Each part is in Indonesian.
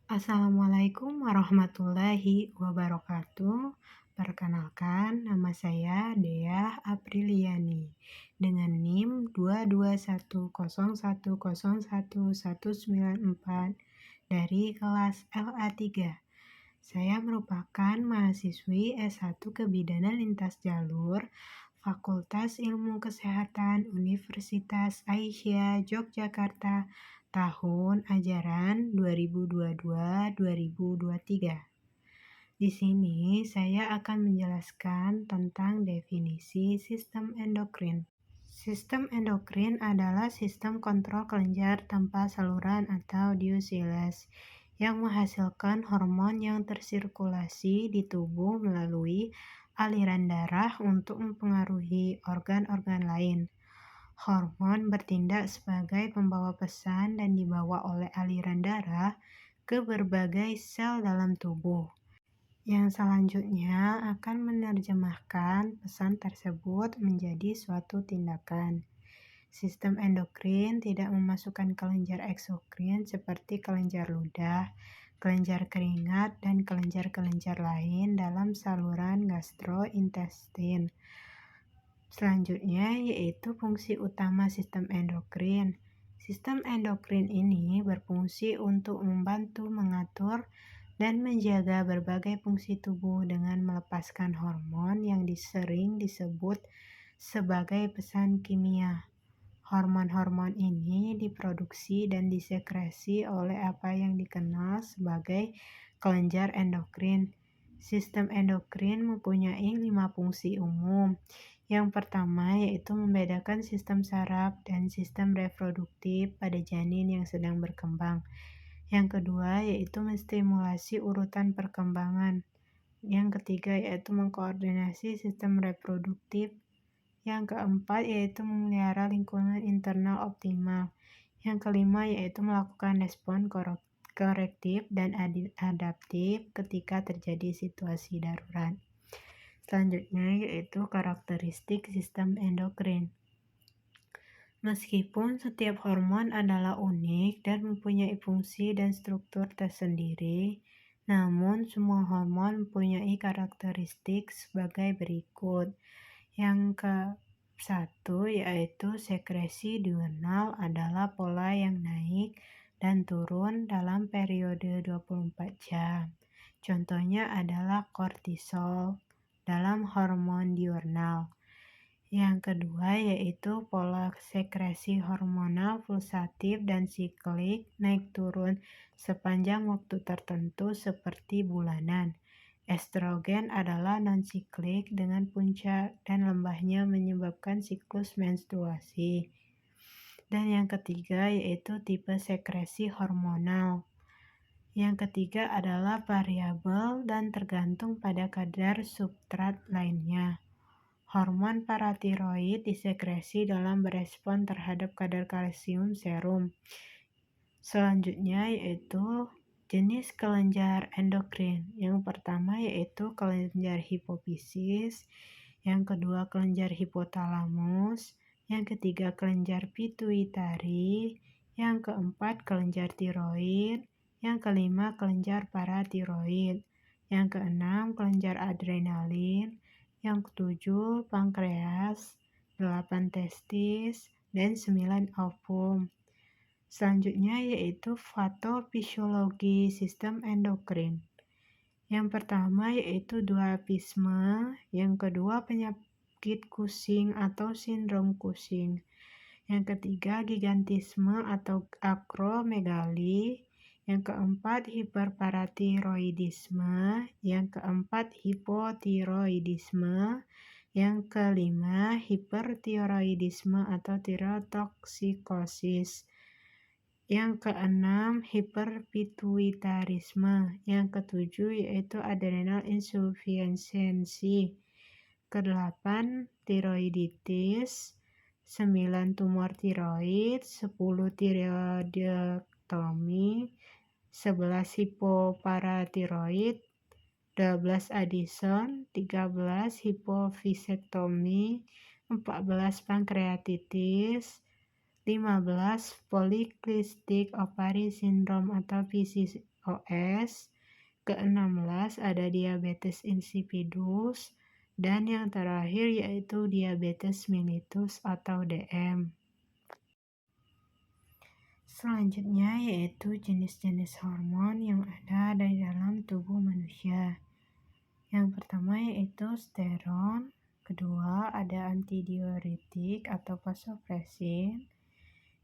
Assalamualaikum warahmatullahi wabarakatuh. Perkenalkan, nama saya Dea Apriliani dengan NIM 22101019194 dari kelas LA3. Saya merupakan mahasiswi S1 Kebidanan Lintas Jalur Fakultas Ilmu Kesehatan Universitas Aisyah Yogyakarta tahun ajaran 2022-2023. Di sini saya akan menjelaskan tentang definisi sistem endokrin. Sistem endokrin adalah sistem kontrol kelenjar tanpa saluran atau diusiles yang menghasilkan hormon yang tersirkulasi di tubuh melalui aliran darah untuk mempengaruhi organ-organ lain. Hormon bertindak sebagai pembawa pesan dan dibawa oleh aliran darah ke berbagai sel dalam tubuh, yang selanjutnya akan menerjemahkan pesan tersebut menjadi suatu tindakan. Sistem endokrin tidak memasukkan kelenjar eksokrin seperti kelenjar ludah, kelenjar keringat, dan kelenjar-kelenjar lain dalam saluran gastrointestin. Selanjutnya yaitu fungsi utama sistem endokrin. Sistem endokrin ini berfungsi untuk membantu mengatur dan menjaga berbagai fungsi tubuh dengan melepaskan hormon yang sering disebut sebagai pesan kimia. Hormon-hormon ini diproduksi dan disekresi oleh apa yang dikenal sebagai kelenjar endokrin. Sistem endokrin mempunyai 5 fungsi umum. Yang pertama yaitu membedakan sistem saraf dan sistem reproduktif pada janin yang sedang berkembang. Yang kedua yaitu menstimulasi urutan perkembangan. Yang ketiga yaitu mengkoordinasi sistem reproduktif. Yang keempat yaitu memelihara lingkungan internal optimal. Yang kelima yaitu melakukan respon korektif dan adaptif ketika terjadi situasi darurat. Selanjutnya yaitu karakteristik sistem endokrin. Meskipun setiap hormon adalah unik dan mempunyai fungsi dan struktur tersendiri, namun semua hormon mempunyai karakteristik sebagai berikut. Yang ke-1 yaitu sekresi diurnal adalah pola yang naik dan turun dalam periode 24 jam. Contohnya adalah kortisol dalam hormon diurnal. Yang kedua yaitu pola sekresi hormonal pulsatif dan siklik naik turun sepanjang waktu tertentu seperti bulanan. Estrogen adalah non-siklik dengan puncak dan lembahnya menyebabkan siklus menstruasi. Dan yang ketiga yaitu tipe sekresi hormonal. Yang ketiga adalah variabel dan tergantung pada kadar substrat lainnya. Hormon paratiroid disekresi dalam berespon terhadap kadar kalsium serum. Selanjutnya yaitu jenis kelenjar endokrin. Yang pertama yaitu kelenjar hipofisis, yang kedua kelenjar hipotalamus, yang ketiga kelenjar pituitari, yang keempat kelenjar tiroid, yang kelima kelenjar paratiroid, yang keenam kelenjar adrenalin, yang ketujuh pankreas, 8 testis, dan 9 ovum. Selanjutnya yaitu patofisiologi sistem endokrin. Yang pertama yaitu dwarfisme, yang kedua penyakit Cushing atau sindrom Cushing, yang ketiga gigantisme atau akromegali, yang keempat hiperparatiroidisme, yang keempat hipotiroidisme, yang kelima hipertiroidisme atau tirotoksikosis, yang keenam hiperpituitarisme, yang ketujuh yaitu adrenal insufisiensi, kedelapan tiroiditis, 9 tumor tiroid, 10 tiroidektomi, 11 hipoparatiroid, 12 Addison, 13 hipovisektomi, 14 pankreatitis, 15 polikistik ovary syndrome atau OS, ke-16 ada diabetes insipidus, dan yang terakhir yaitu diabetes mellitus atau DM. Selanjutnya yaitu jenis-jenis hormon yang ada di dalam tubuh manusia. Yang pertama yaitu steron, kedua ada antidiuretik atau vasopresin,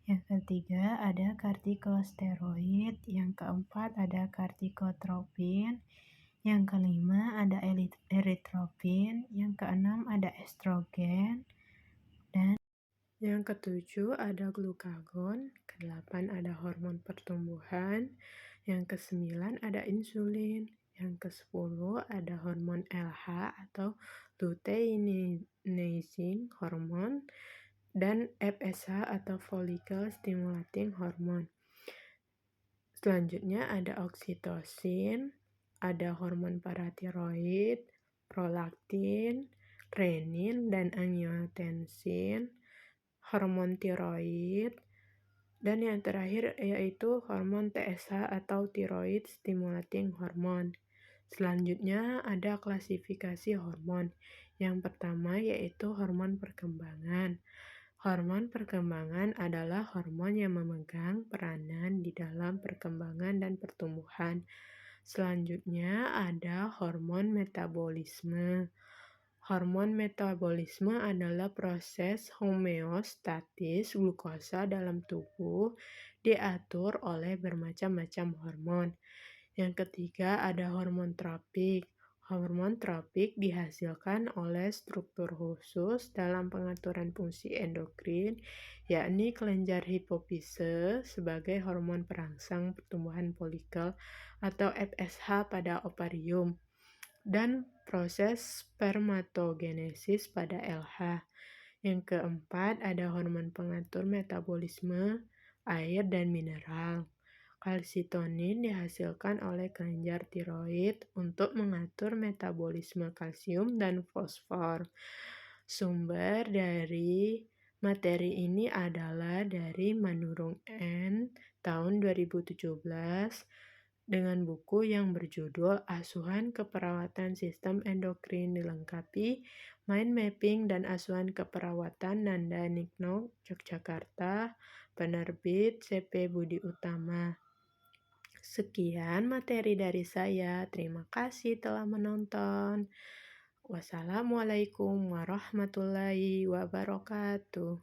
yang ketiga ada kortikosteroid, yang keempat ada kortikotropin, yang kelima ada eritropin, yang keenam ada estrogen, dan yang ketujuh ada glukagon, kedelapan ada hormon pertumbuhan, yang kesembilan ada insulin, yang kesepuluh ada hormon LH atau luteinizing hormon, dan FSH atau follicle stimulating hormone. Selanjutnya ada oksitosin, ada hormon paratiroid, prolaktin, renin, dan angiotensin, hormon tiroid, dan yang terakhir yaitu hormon TSH atau thyroid stimulating hormone. Selanjutnya ada klasifikasi hormon. Yang pertama yaitu hormon perkembangan. Hormon perkembangan adalah hormon yang memegang peranan di dalam perkembangan dan pertumbuhan. Selanjutnya ada hormon metabolisme. Hormon metabolisme adalah proses homeostatis glukosa dalam tubuh diatur oleh bermacam-macam hormon. Yang ketiga ada hormon tropik. Hormon tropik dihasilkan oleh struktur khusus dalam pengaturan fungsi endokrin, yakni kelenjar hipofise sebagai hormon perangsang pertumbuhan folikel atau FSH pada ovarium, dan proses spermatogenesis pada LH. Yang keempat ada hormon pengatur metabolisme air dan mineral. Kalsitonin dihasilkan oleh kelenjar tiroid untuk mengatur metabolisme kalsium dan fosfor. Sumber dari materi ini adalah dari Manurung N. tahun 2017 dengan buku yang berjudul Asuhan Keperawatan Sistem Endokrin dilengkapi mind mapping dan asuhan keperawatan Nanda Nikno, Yogyakarta, penerbit CP Budi Utama. Sekian materi dari saya. Terima kasih telah menonton. Wassalamualaikum warahmatullahi wabarakatuh.